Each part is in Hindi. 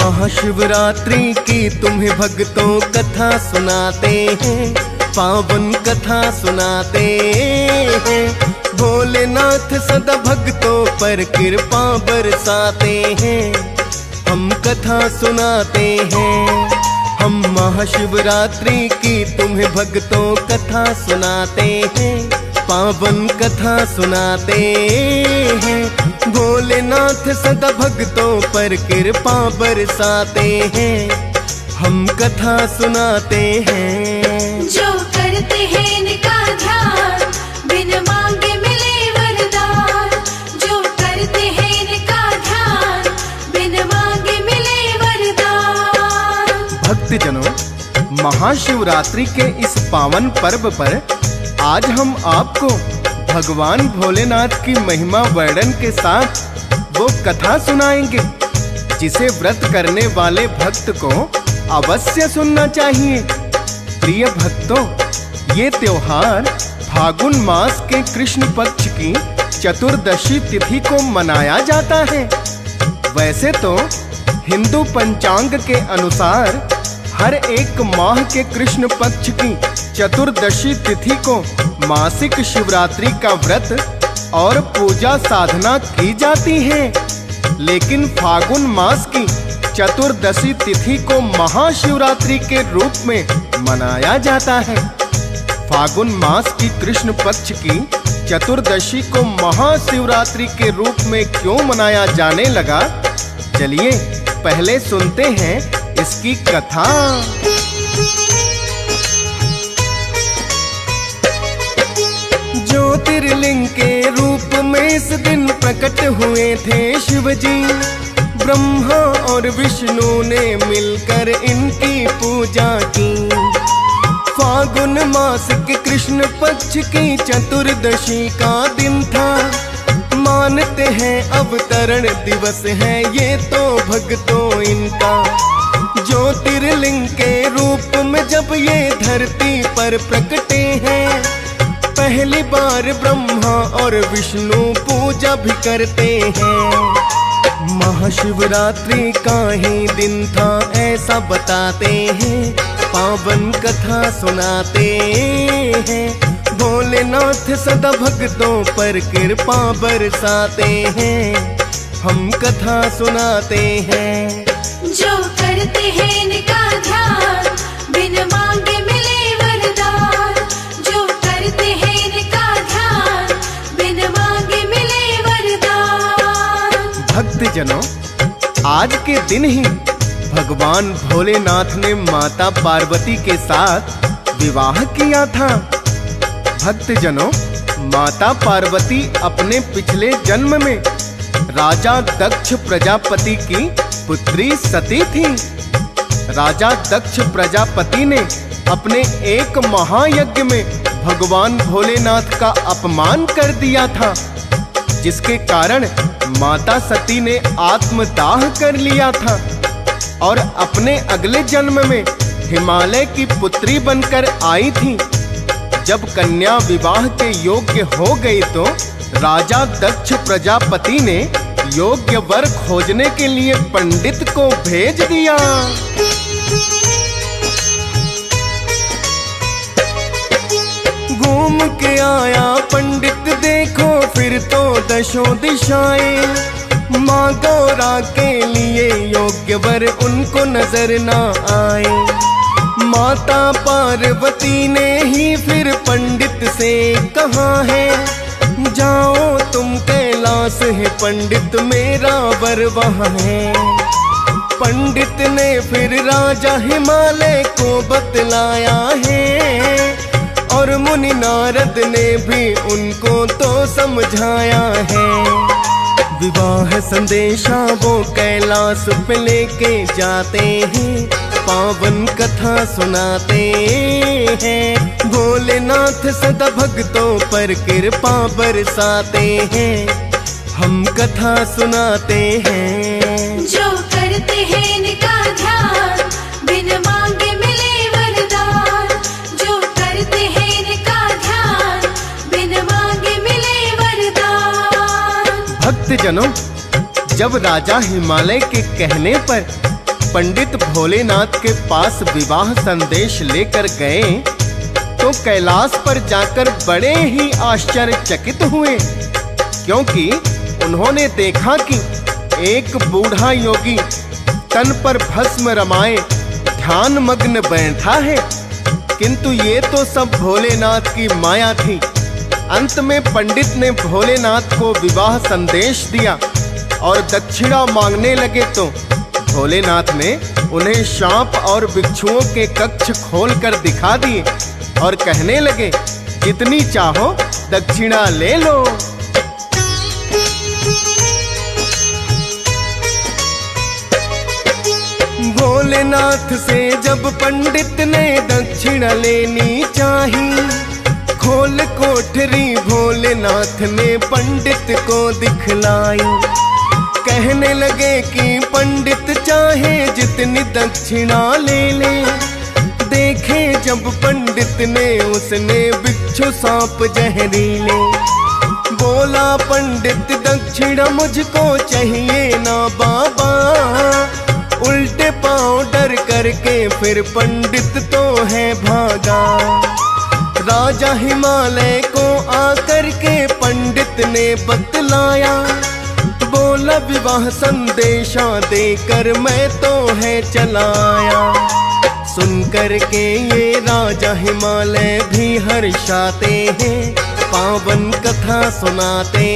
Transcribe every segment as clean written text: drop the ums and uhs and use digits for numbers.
महाशिवरात्रि की तुम्हें भक्तों कथा सुनाते हैं, पावन कथा सुनाते हैं। भोलेनाथ सदा भक्तों पर कृपा बरसाते हैं, हम कथा सुनाते हैं। हम महाशिवरात्रि की तुम्हें भक्तों कथा सुनाते हैं, पावन कथा सुनाते हैं। भोलेनाथ सदा भक्तों पर कृपा बरसाते हैं, हम कथा सुनाते हैं। जो करते हैं इनका ध्यान, बिन मांगे मिले वरदान। जो करते हैं इनका ध्यान, बिन मांगे मिले वरदान। भक्तजनों, महाशिवरात्रि के इस पावन पर्व पर आज हम आपको भगवान भोलेनाथ की महिमा वर्णन के साथ वो कथा सुनाएंगे जिसे व्रत करने वाले भक्त को अवश्य सुनना चाहिए। प्रिय भक्तों, ये त्योहार फागुन मास के कृष्ण पक्ष की चतुर्दशी तिथि को मनाया जाता है। वैसे तो हिंदू पंचांग के अनुसार हर एक माह के कृष्ण पक्ष की चतुर्दशी तिथि को मासिक शिवरात्रि का व्रत और पूजा साधना की जाती है, लेकिन फागुन मास की चतुर्दशी तिथि को महाशिवरात्रि के रूप में मनाया जाता है। फागुन मास की कृष्ण पक्ष की चतुर्दशी को महाशिवरात्रि के रूप में क्यों मनाया जाने लगा, चलिए पहले सुनते हैं इसकी कथा। ज्योतिर्लिंग के रूप में इस दिन प्रकट हुए थे शिवजी। ब्रह्मा और विष्णु ने मिलकर इनकी पूजा की। फागुन मास के कृष्ण पक्ष की चतुर्दशी का दिन था। मानते हैं अवतरण दिवस है ये तो भक्तों इनका। ज्योतिर्लिंग के रूप में जब ये धरती पर प्रकटे हैं, पहली बार ब्रह्मा और विष्णु पूजा भी करते हैं। महाशिवरात्रि का ही दिन था ऐसा बताते हैं, पावन कथा सुनाते हैं। भोलेनाथ सदा भक्तों पर कृपा बरसाते हैं, हम कथा सुनाते हैं। जो करते हैं इनका ध्यान, बिन मांगे मिले वरदान। जो करते हैं इनका ध्यान, बिन मांगे मिले वरदान। भक्तजनों, आज के दिन ही भगवान भोलेनाथ ने माता पार्वती के साथ विवाह किया था। भक्तजनों, माता पार्वती अपने पिछले जन्म में राजा दक्ष प्रजापति की पुत्री सती थी। राजा दक्ष प्रजापति ने अपने एक महायज्ञ में भगवान भोलेनाथ का अपमान कर दिया था, जिसके कारण माता सती ने आत्मदाह कर लिया था और अपने अगले जन्म में हिमालय की पुत्री बनकर आई थी। जब कन्या विवाह के योग्य हो गई तो राजा दक्ष प्रजापति ने योग्य वर खोजने के लिए पंडित को भेज दिया। घूम के आया पंडित देखो फिर तो दशों दिशाएं। माँ गौरा के लिए योग्य वर उनको नजर ना आए। माता पार्वती ने ही फिर पंडित से कहा है, जाओ तुम कैलाश है पंडित मेरा वर वहाँ है। पंडित ने फिर राजा हिमालय को बतलाया है और मुनि नारद ने भी उनको तो समझाया है। विवाह संदेशा वो कैलाश पे लेके जाते हैं, पावन कथा सुनाते हैं। भोलेनाथ सदा भक्तों पर कृपा बरसाते हैं, हम कथा सुनाते हैं। जो करते हैं इनका ध्यान, बिन मांगे मिले वरदान। जो करते हैं इनका ध्यान, बिन मांगे मिले वरदान। भक्तजनों, जब राजा हिमालय के कहने पर पंडित भोलेनाथ के पास विवाह संदेश लेकर गए तो कैलाश पर जाकर बड़े ही आश्चर्यचकित हुए, क्योंकि उन्होंने देखा कि एक बूढ़ा योगी तन पर भस्म रमाए ध्यान मग्न बैठा है। किंतु ये तो सब भोलेनाथ की माया थी। अंत में पंडित ने भोलेनाथ को विवाह संदेश दिया और दक्षिणा मांगने लगे तो भोलेनाथ ने उन्हें सांप और बिच्छुओं के कक्ष खोलकर दिखा दिए और कहने लगे, जितनी चाहो दक्षिणा ले लो। भोलेनाथ से जब पंडित ने दक्षिणा लेनी चाही, खोल कोठरी भोलेनाथ ने पंडित को दिखलाई। कहने लगे कि पंडित चाहे जितनी दक्षिणा ले ले। देखे जब पंडित ने उसने बिच्छू सांप जहरीले। बोला पंडित दक्षिणा मुझको चाहिए ना बाबा। उल्टे पांव डर करके फिर पंडित तो है भागा। राजा हिमालय को आकर के पंडित ने बतलाया। बोला विवाह संदेशा देकर मैं तो है चलाया। सुन कर के ये राजा हिमालय भी हर्षाते हैं, पावन कथा सुनाते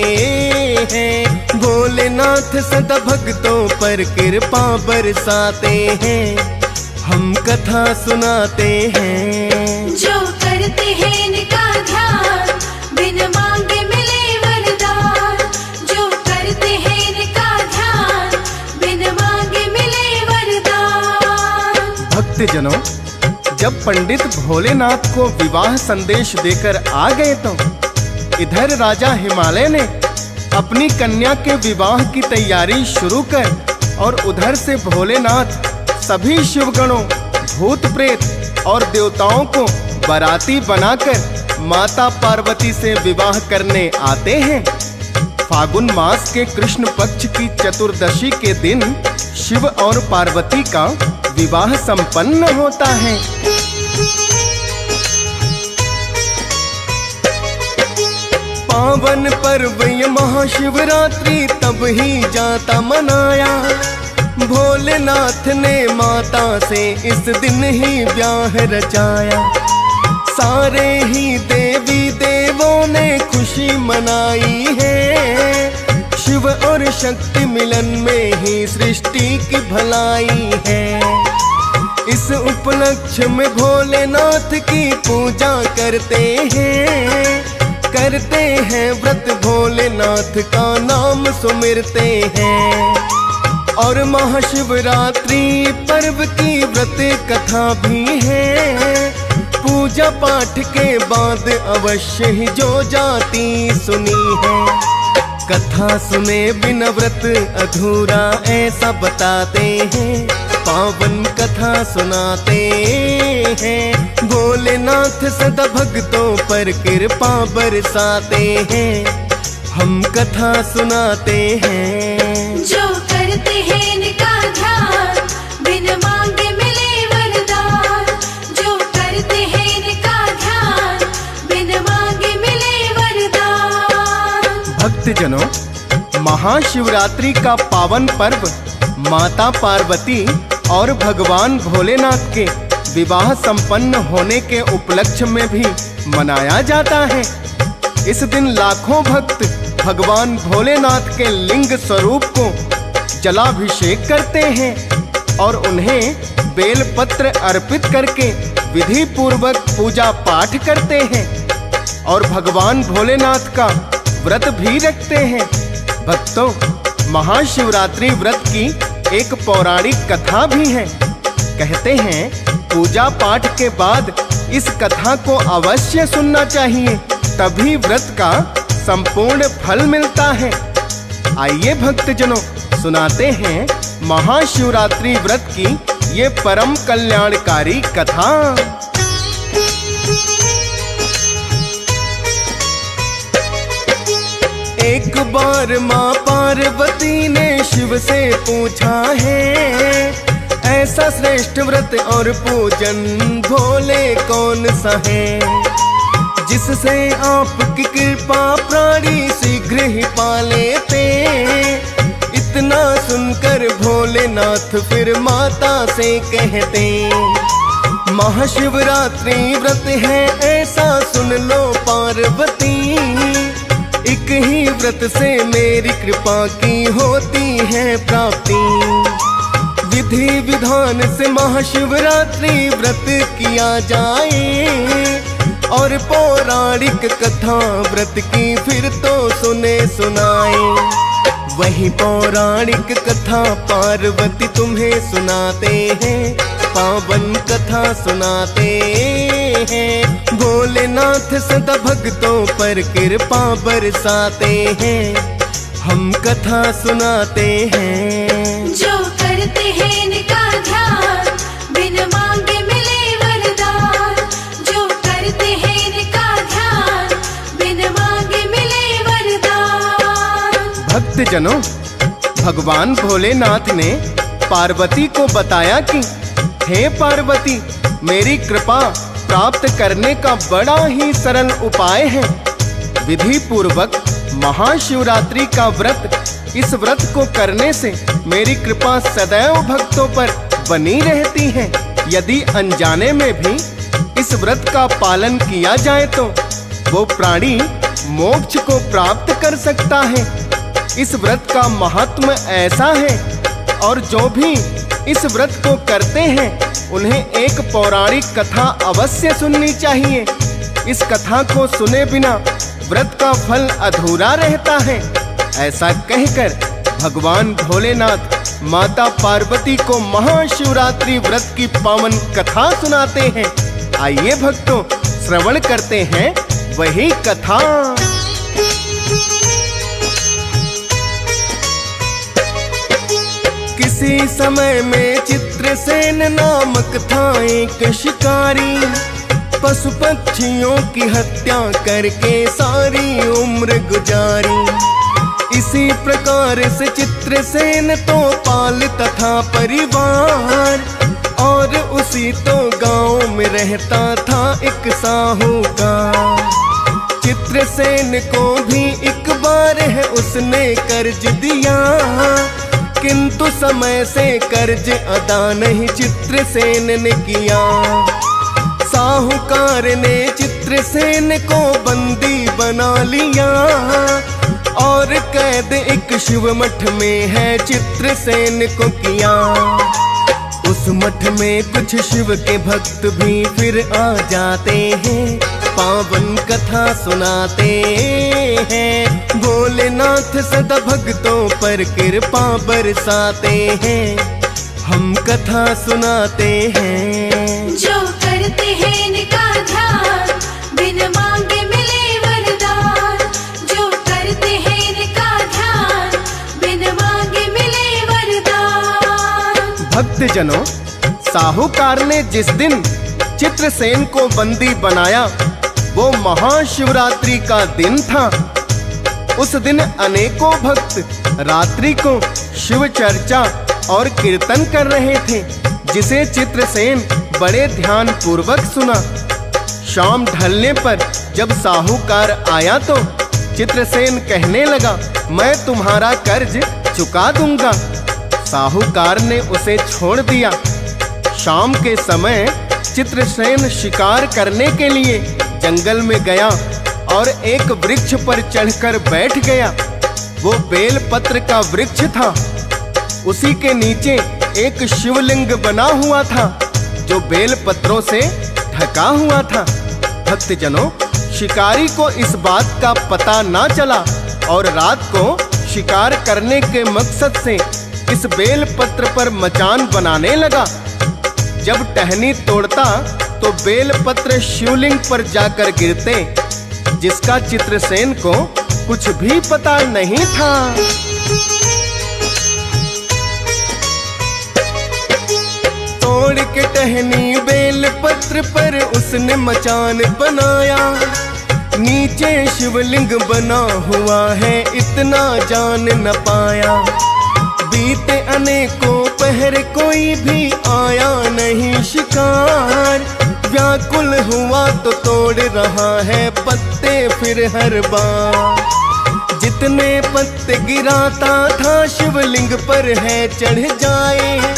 हैं। भोलेनाथ सदा भक्तों पर कृपा बरसाते हैं, हम कथा सुनाते हैं। जो करते हैं इनका ध्यान, बिन मांगे मिले वरदान। जो करते हैं इनका ध्यान, बिन मांगे मिले वरदान। भक्तजनों, जब पंडित भोलेनाथ को विवाह संदेश देकर आ गए तो इधर राजा हिमालय ने अपनी कन्या के विवाह की तैयारी शुरू कर और उधर से भोलेनाथ सभी शिवगणों, भूत प्रेत और देवताओं को बाराती बनाकर माता पार्वती से विवाह करने आते हैं। फागुन मास के कृष्ण पक्ष की चतुर्दशी के दिन शिव और पार्वती का विवाह संपन्न होता है। पावन पर्व ये महाशिवरात्रि तब ही जाता मनाया। भोलेनाथ ने माता से इस दिन ही ब्याह रचाया। सारे ही देवी देवों ने खुशी मनाई है। शिव और शक्ति मिलन में ही सृष्टि की भलाई है। इस उपलक्ष्य में भोलेनाथ की पूजा करते हैं व्रत, भोलेनाथ का नाम सुमिरते हैं। और महाशिवरात्रि पर्व की व्रत कथा भी है। पूजा पाठ के बाद अवश्य ही जो जाती सुनी है। कथा सुने बिना व्रत अधूरा ऐसा बताते हैं। पावन कथा सुनाते हैं। भोलेनाथ सदा भक्तों पर कृपा बरसाते हैं, हम कथा सुनाते हैं। जो करते हैं इनका ध्यान, बिन मांगे मिले वरदान। जो करते हैं इनका ध्यान, बिन मांगे मिले वरदान। भक्तजनों, महाशिवरात्रि का पावन पर्व माता पार्वती और भगवान भोलेनाथ के विवाह संपन्न होने के उपलक्ष्य में भी मनाया जाता है। इस दिन लाखों भक्त भगवान भोलेनाथ के लिंग स्वरूप को जलाभिषेक करते हैं और उन्हें बेलपत्र अर्पित करके विधि पूर्वक पूजा पाठ करते हैं और भगवान भोलेनाथ का व्रत भी रखते हैं। भक्तों, महाशिवरात्रि व्रत की एक पौराणिक कथा भी है। कहते हैं पूजा पाठ के बाद इस कथा को अवश्य सुनना चाहिए, तभी व्रत का संपूर्ण फल मिलता है। आइए भक्तजनों, सुनाते हैं महाशिवरात्रि व्रत की ये परम कल्याणकारी कथा। एक बार माँ पार्वती ने शिव से पूछा है, ऐसा श्रेष्ठ व्रत और पूजन भोले कौन सा है, जिससे आपकी कृपा प्राणी शीघ्र ही पा लेते। इतना सुनकर भोलेनाथ फिर माता से कहते, महाशिवरात्रि व्रत है ऐसा सुन लो पार्वती, एक ही व्रत से मेरी कृपा की होती है प्राप्ति। विधि विधान से महाशिवरात्रि व्रत किया जाए, और पौराणिक कथा व्रत की फिर तो सुने सुनाए। वही पौराणिक कथा पार्वती तुम्हें सुनाते हैं, पावन कथा सुनाते हैं। भोलेनाथ सदा भक्तों पर कृपा बरसाते हैं, हम कथा सुनाते हैं। जो करते हैं इनका ध्यान, बिन मांगे मिले वरदान। जो करते हैं इनका ध्यान, बिन मांगे मिले वरदान। भक्तजनों, भगवान भोलेनाथ ने पार्वती को बताया कि हे पार्वती, मेरी कृपा प्राप्त करने का बड़ा ही सरल उपाय है। विधि पूर्वक महाशिवरात्रि का व्रत, इस व्रत को करने से मेरी कृपा सदैव भक्तों पर बनी रहती है। यदि अनजाने में भी इस व्रत का पालन किया जाए तो वो प्राणी मोक्ष को प्राप्त कर सकता है। इस व्रत का महात्म्य ऐसा है, और जो भी इस व्रत को करते हैं उन्हें एक पौराणिक कथा अवश्य सुननी चाहिए। इस कथा को सुने बिना व्रत का फल अधूरा रहता है। ऐसा कहकर भगवान भोलेनाथ माता पार्वती को महाशिवरात्रि व्रत की पावन कथा सुनाते हैं। आइए भक्तों, श्रवण करते हैं वही कथा। किसी समय में चित्रसेन नामक था एक शिकारी, पशु पक्षियों की हत्या करके सारी उम्र गुजारी। इसी प्रकार से चित्रसेन तो पालता था परिवार, और उसी तो गांव में रहता था एक साहूकार। चित्रसेन को भी एक बार है उसने कर्ज दिया, किंतु समय से कर्ज अदा नहीं चित्रसेन ने किया। साहूकार ने चित्रसेन को बंदी बना लिया, और कैद एक शिव मठ में है चित्रसेन को किया। उस मठ में कुछ शिव के भक्त भी फिर आ जाते हैं, पावन कथा सुनाते हैं। भोलेनाथ सदा भक्तों पर कृपा बरसाते हैं, हम कथा सुनाते हैं। जो करते हैं इनका ध्यान, बिन मांगे मिले वरदान। जो करते हैं इनका ध्यान, बिन मांगे मिले वरदान। भक्तजनों, साहूकार ने जिस दिन चित्रसेन को बंदी बनाया वो महाशिवरात्रि का दिन था। उस दिन अनेकों भक्त रात्रि को शिव चर्चा और कीर्तन कर रहे थे, जिसे चित्रसेन बड़े ध्यान पूर्वक सुना। शाम ढलने पर जब साहूकार आया तो चित्रसेन कहने लगा, मैं तुम्हारा कर्ज चुका दूंगा। साहूकार ने उसे छोड़ दिया। शाम के समय चित्रसेन शिकार करने के लिए जंगल में गया और एक वृक्ष पर चढ़कर बैठ गया। वो बेल पत्र का वृक्ष था। उसी के नीचे एक शिवलिंग बना हुआ था जो बेल पत्रों से ढका हुआ था। भक्तजनों, शिकारी को इस बात का पता ना चला और रात को शिकार करने के मकसद से इस बेल पत्र पर मचान बनाने लगा। जब टहनी तोड़ता तो बेल पत्र शिवलिंग पर जाकर गिरते, जिसका चित्रसेन को कुछ भी पता नहीं था। तोड़ के टहनी बेल पत्र पर उसने मचान बनाया। नीचे शिवलिंग बना हुआ है, इतना जान न पाया। बीते अनेकों पहर कोई भी आया नहीं शिकार। व्याकुल हुआ तो तोड़ रहा है पत्ते फिर हर बार। जितने पत्ते गिराता था शिवलिंग पर है चढ़ जाए।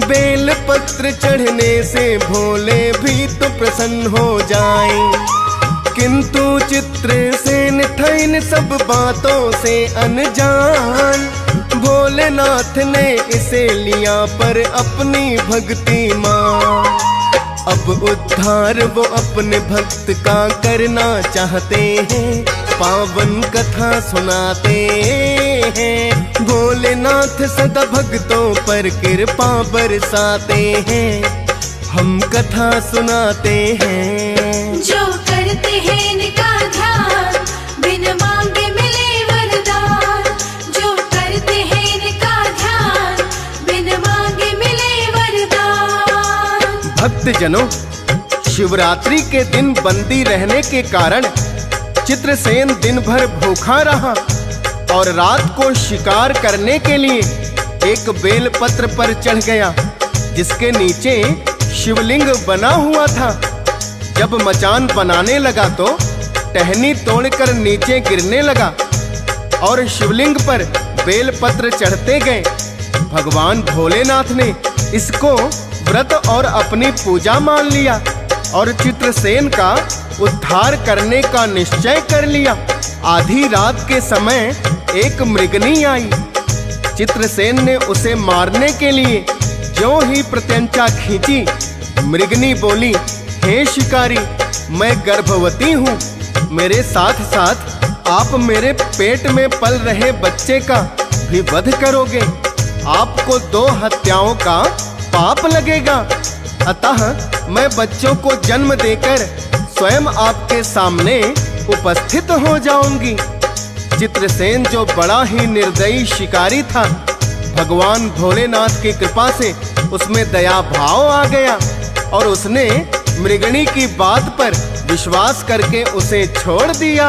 बेल पत्र चढ़ने से भोले भी तो प्रसन्न हो जाए। किंतु चित्रसेन था इन सब बातों से अनजान। भोलेनाथ ने इसे लिया पर अपनी भक्ति मान। अब उद्धार वो अपने भक्त का करना चाहते हैं, पावन कथा सुनाते हैं। भोलेनाथ सदा भक्तों पर कृपा बरसाते हैं, हम कथा सुनाते हैं। जो करते हैं इनका ध्यान, बिन मांगे मिले वरदान। जो करते हैं इनका ध्यान, बिन मांगे मिले वरदान। भक्तजनों, शिवरात्रि के दिन बंदी रहने के कारण चित्रसेन दिन भर भूखा रहा और रात को शिकार करने के लिए एक बेल पत्र पर चढ़ गया, जिसके नीचे शिवलिंग बना हुआ था। जब मचान बनाने लगा तो टहनी तोड़कर नीचे गिरने लगा और शिवलिंग पर बेल पत्र चढ़ते गए। भगवान भोलेनाथ ने इसको व्रत और अपनी पूजा मान लिया और चित्रसेन का उद्धार करने का निश्चय कर लिया। आधी रात के समय एक मृगनी आई। चित्रसेन ने उसे मारने के लिए ज्यों ही प्रत्यंचा खींची, मृगनी बोली, हे शिकारी, मैं गर्भवती हूँ। मेरे साथ साथ आप मेरे पेट में पल रहे बच्चे का भी वध करोगे। आपको 2 हत्याओं का पाप लगेगा। अतः मैं बच्चों को जन्म देकर स्वयं आपके सामने उपस्थित हो जाऊंगी। चित्रसेन, जो बड़ा ही निर्दयी शिकारी था, भगवान भोलेनाथ की कृपा से उसमें दया भाव आ गया और उसने मृगणी की बात पर विश्वास करके उसे छोड़ दिया।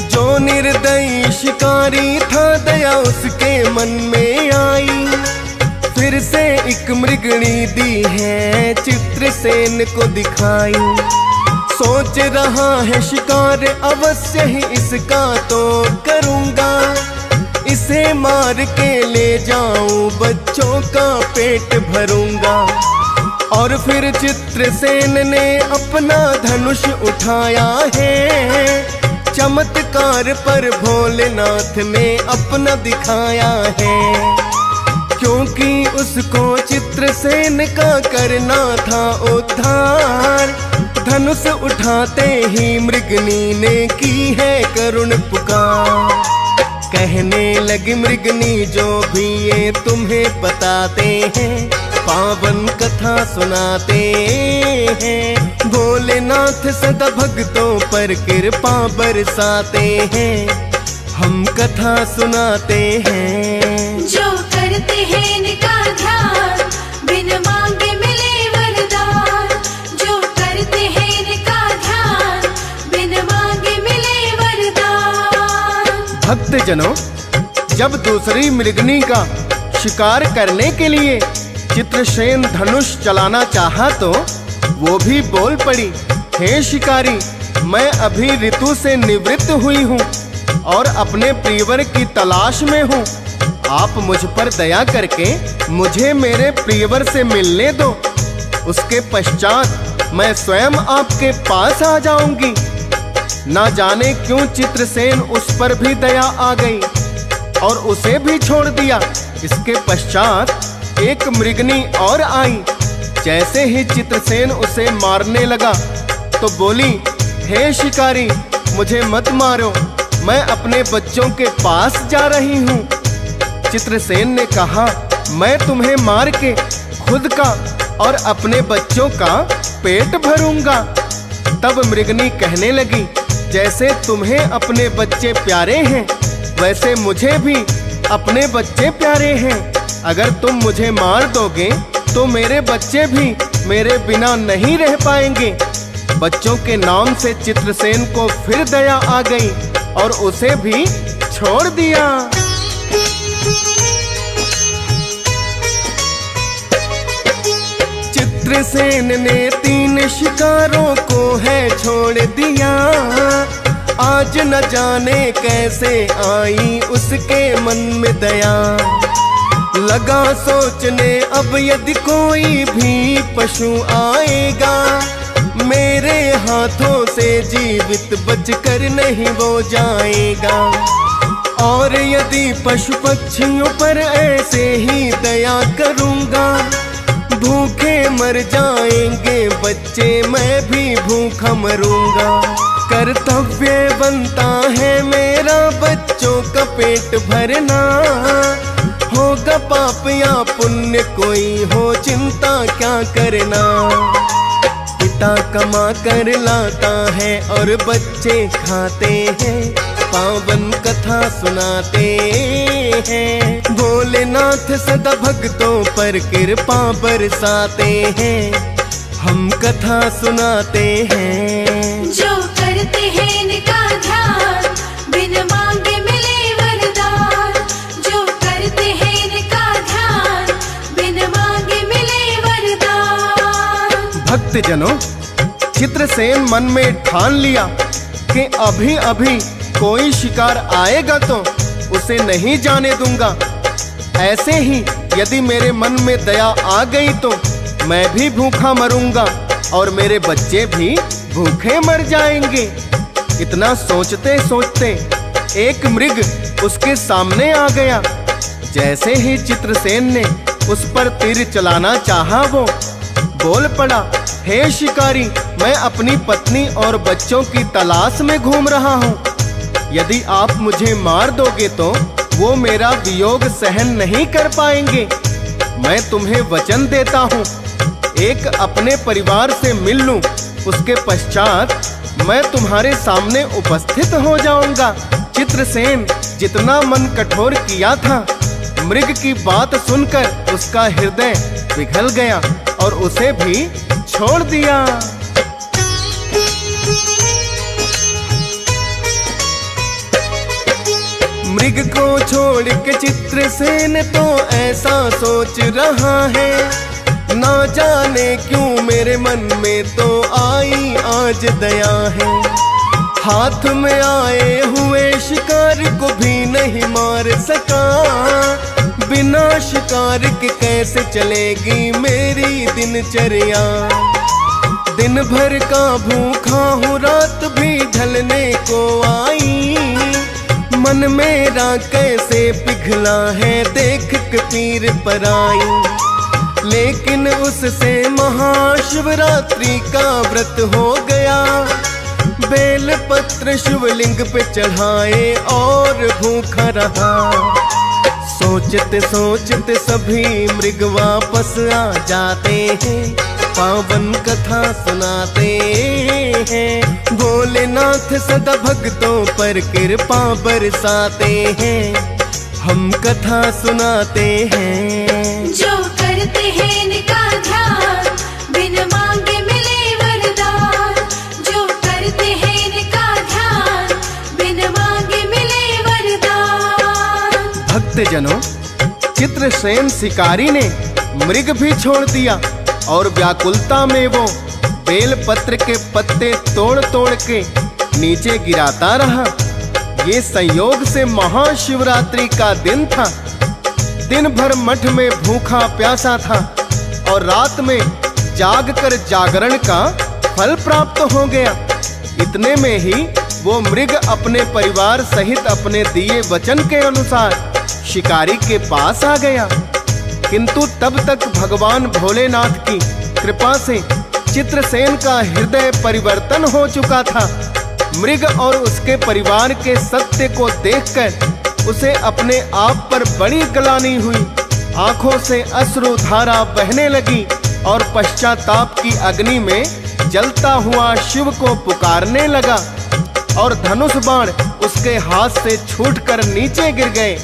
जो निर्दयी शिकारी था, दया उसके मन में आई। फिर से एक मृगणी दी है चित्रसेन को दिखाई। सोच रहा है शिकार अवश्य ही इसका तो करूंगा। इसे मार के ले जाऊं, बच्चों का पेट भरूंगा। और फिर चित्रसेन ने अपना धनुष उठाया है। चमत्कार पर भोलेनाथ ने अपना दिखाया है, क्योंकि उसको चित्रसेन का करना था उद्धार। धनुष उठाते ही मृगनी ने की है करुण पुकार। कहने लगी मृगनी, जो भी ये तुम्हें बताते हैं, पावन कथा सुनाते हैं। भोलेनाथ सदा भक्तों पर कृपा बरसाते हैं, हम कथा सुनाते हैं। जो करते हैं इनका ध्यान, बिन मांगे मिले वरदान। जो करते हैं इनका ध्यान, बिन मांगे मिले वरदान। भक्तजनों, जब दूसरी मृगनी का शिकार करने के लिए चित्रसेन धनुष चलाना चाहा तो वो भी बोल पड़ी, हे शिकारी, मैं अभी ऋतु से निवृत्त हुई हूँ और अपने प्रियवर की तलाश में हूँ। आप मुझ पर दया करके मुझे मेरे प्रियवर से मिलने दो। उसके पश्चात मैं स्वयं आपके पास आ जाऊंगी। ना जाने क्यों चित्रसेन उस पर भी दया आ गई और उसे भी छोड़ दिया। इसके पश्चात एक मृगनी और आई। जैसे ही चित्रसेन उसे मारने लगा तो बोली, हे शिकारी, मुझे मत मारो, मैं अपने बच्चों के पास जा रही हूँ। चित्रसेन ने कहा, मैं तुम्हें मार के खुद का और अपने बच्चों का पेट भरूंगा। तब मृगनी कहने लगी, जैसे तुम्हें अपने बच्चे प्यारे हैं, वैसे मुझे भी अपने बच्चे प्यारे हैं। अगर तुम मुझे मार दोगे तो मेरे बच्चे भी मेरे बिना नहीं रह पाएंगे। बच्चों के नाम से चित्रसेन को फिर दया आ गई और उसे भी छोड़ दिया। चित्रसेन ने 3 शिकारों को है छोड़ दिया। आज न जाने कैसे आई उसके मन में दया। लगा सोचने अब यदि कोई भी पशु आएगा, मेरे हाथों से जीवित बचकर नहीं वो जाएगा। और यदि पशु पक्षियों पर ऐसे ही दया करूँगा, भूखे मर जाएंगे बच्चे, मैं भी भूखा मरूंगा। कर्तव्य बनता है मेरा बच्चों का पेट भरना, होगा पाप या पुण्य कोई हो चिंता क्या करना। पिता कमा कर लाता है और बच्चे खाते हैं, पावन कथा सुनाते हैं। भोलेनाथ सदा भक्तों पर कृपा बरसाते हैं, हम कथा सुनाते हैं। जो करते हैं इनका ध्यान, बिन मांगे मिले वरदान। जो करते हैं इनका ध्यान, बिन मांगे मिले वरदान। भक्तजनों, चित्रसेन मन में ठान लिया कि अभी अभी कोई शिकार आएगा तो उसे नहीं जाने दूंगा। ऐसे ही यदि मेरे मन में दया आ गई तो मैं भी भूखा मरूंगा और मेरे बच्चे भी भूखे मर जाएंगे। इतना सोचते सोचते एक मृग उसके सामने आ गया। जैसे ही चित्रसेन ने उस पर तीर चलाना चाहा, वो बोल पड़ा, हे शिकारी, मैं अपनी पत्नी और बच्चों की तलाश में घूम रहा हूँ। यदि आप मुझे मार दोगे तो वो मेरा वियोग सहन नहीं कर पाएंगे। मैं तुम्हें वचन देता हूँ, एक अपने परिवार से मिल लूं, उसके पश्चात मैं तुम्हारे सामने उपस्थित हो जाऊंगा। चित्रसेन जितना मन कठोर किया था, मृग की बात सुनकर उसका हृदय पिघल गया और उसे भी छोड़ दिया। मृग को छोड़ के चित्रसेन तो ऐसा सोच रहा है, ना जाने क्यों मेरे मन में तो आई आज दया है। हाथ में आए हुए शिकार को भी नहीं मार सका, बिना शिकार के कैसे चलेगी मेरी दिनचर्या। दिन भर का भूखा हूँ, रात भी ढलने को आई, मन मेरा कैसे पिघला है देख के पीर पर आई। लेकिन उससे महाशिवरात्रि का व्रत हो गया, बेल पत्र शिवलिंग पे चढ़ाए और भूखा रहा। सोचते सोचते सभी मृग वापस आ जाते हैं, पावन कथा सुनाते हैं। भोलेनाथ सदा भक्तों पर कृपा बरसाते हैं, हम कथा सुनाते हैं। जो करते हैं इनका ध्यान, बिन मांगे मिले वरदान। जो करते हैं इनका ध्यान, बिन मांगे मिले वरदान। भक्तजनों, चित्रसेन शिकारी ने मृग भी छोड़ दिया और व्याकुलता में वो बेल पत्र के पत्ते तोड़ तोड़ के नीचे गिराता रहा। ये संयोग से महाशिवरात्रि का दिन था। दिन भर मठ में भूखा प्यासा था और रात में जाग कर जागरण का फल प्राप्त हो गया। इतने में ही वो मृग अपने परिवार सहित अपने दिए वचन के अनुसार शिकारी के पास आ गया। किंतु तब तक भगवान भोलेनाथ की कृपा से चित्रसेन का हृदय परिवर्तन हो चुका था। मृग और उसके परिवार के सत्य को देखकर उसे अपने आप पर बड़ी ग्लानि हुई। आंखों से अश्रुधारा बहने लगी और पश्चाताप की अग्नि में जलता हुआ शिव को पुकारने लगा और धनुष बाण उसके हाथ से छूटकर नीचे गिर गए।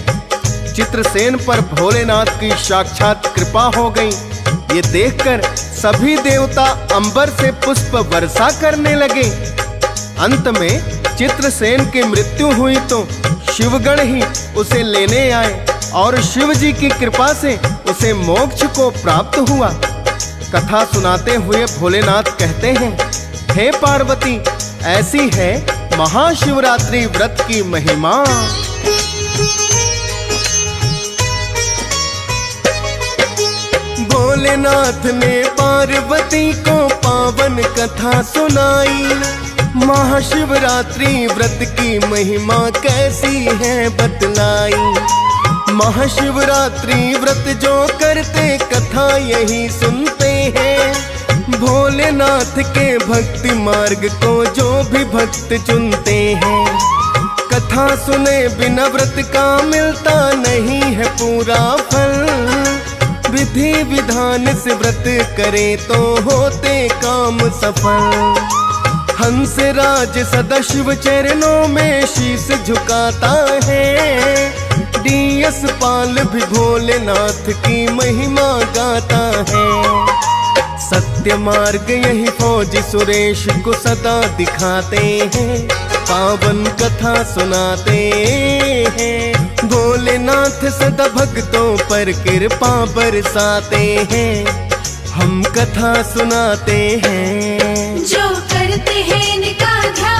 चित्रसेन पर भोलेनाथ की साक्षात कृपा हो गई। ये देखकर सभी देवता अंबर से पुष्प वर्षा करने लगे। अंत में चित्रसेन की मृत्यु हुई तो शिवगण ही उसे लेने आए और शिव जी की कृपा से उसे मोक्ष को प्राप्त हुआ। कथा सुनाते हुए भोलेनाथ कहते हैं, हे पार्वती, ऐसी है महाशिवरात्रि व्रत की महिमा। भोलेनाथ ने पार्वती को पावन कथा सुनाई। महाशिवरात्रि व्रत की महिमा कैसी है बतलाई। महाशिवरात्रि व्रत जो करते कथा यही सुनते हैं। भोलेनाथ के भक्ति मार्ग को जो भी भक्त चुनते हैं। कथा सुने बिना व्रत का मिलता नहीं है पूरा फल। विधि विधान से व्रत करे तो होते काम सफल। हंस राज सदा शिव चरणों में शीश झुकाता है। डीएस पाल भी भोलेनाथ की महिमा गाता है। सत्य मार्ग यही फौजी सुरेश को सदा दिखाते हैं। पावन कथा सुनाते हैं। भोलेनाथ सदा भक्तों पर कृपा बरसाते हैं। हम कथा सुनाते हैं। जो करते हैं इनका ध्यान